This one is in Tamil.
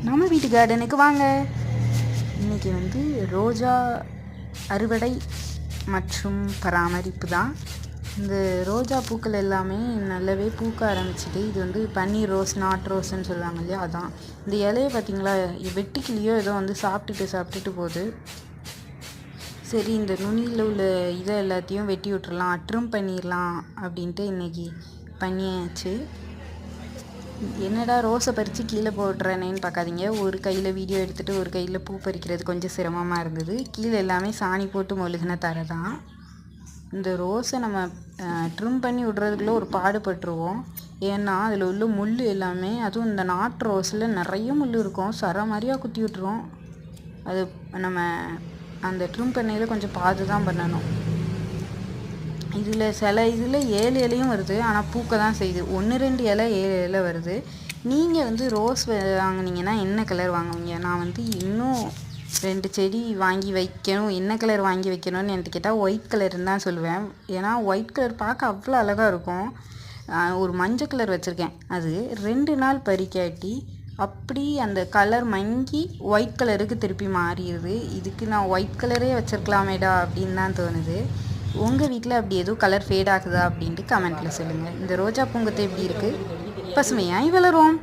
நம்ம வீட்டு கார்டனுக்கு வாங்க. இன்றைக்கி வந்து ரோஜா அறுவடை மற்றும் பராமரிப்பு தான். இந்த ரோஜா பூக்கள் எல்லாமே நல்லாவே பூக்க ஆரம்பிச்சிட்டு, இது வந்து பன்னீர் ரோஸ், நாட் ரோஸ்ன்னு சொல்லுவாங்க இல்லையா, அதான். இந்த இலையை பார்த்திங்களா, வெட்டிக்கிளியோ ஏதோ வந்து சாப்பிட்டுட்டு போகுது. சரி, இந்த நுனியில் உள்ள இதை எல்லாத்தையும் வெட்டி விட்டுறலாம், ட்ரிம் பண்ணிடலாம் அப்படின்ட்டு இன்றைக்கி பண்ணியாச்சு. என்னடா ரோஸை பறித்து கீழே போடுறேனேன்னு பார்க்காதீங்க. ஒரு கையில் வீடியோ எடுத்துகிட்டு ஒரு கையில் பூ பறிக்கிறது கொஞ்சம் சிரமமாக இருந்தது. கீழே எல்லாமே சாணி போட்டு மொழுகின தர தான். இந்த ரோஸை நம்ம ட்ரிம் பண்ணி விடுறதுக்குள்ளே ஒரு பாடுபட்டுருவோம். ஏன்னா அதில் உள்ள முள் எல்லாமே, அதுவும் இந்த நாட்டு ரோஸில் நிறைய முள் இருக்கும், சர மாதிரியாக குத்தி விட்டுருவோம். அது நம்ம அந்த ட்ரிம் பண்ணையில் கொஞ்சம் பார்த்து தான் பண்ணணும். இதில் சில இதில் 7 இலையும் வருது, ஆனால் பூக்க தான் செய்யுது. 1-2 இலை 7 இலை வருது. நீங்கள் வந்து ரோஸ் வாங்கினீங்கன்னா என்ன கலர் வாங்குவீங்க? நான் வந்து இன்னும் 2 செடி வாங்கி வைக்கணும். என்ன கலர் வாங்கி வைக்கணும்னு என்கிட்ட கேட்டால் ஒயிட் கலர்னு தான் சொல்லுவேன். ஏன்னா ஒயிட் கலர் பார்க்க அவ்வளோ அழகாக இருக்கும். ஒரு மஞ்சள் கலர் வச்சுருக்கேன், அது 2 நாள் பறிக்காட்டி அப்படி அந்த கலர் மங்கி ஒயிட் கலருக்கு திருப்பி மாறிடுது. இதுக்கு நான் ஒயிட் கலரே வச்சுருக்கலாமேடா அப்படின்னு தான் தோணுது. உங்கள் வீட்டில் அப்படி எதுவும் கலர் ஃபேட் ஆகுதா அப்படின்ட்டு கமெண்ட்டில் சொல்லுங்கள். இந்த ரோஜா பூங்கத்தை எப்படி இருக்குது? பசுமையாய் வளரும்.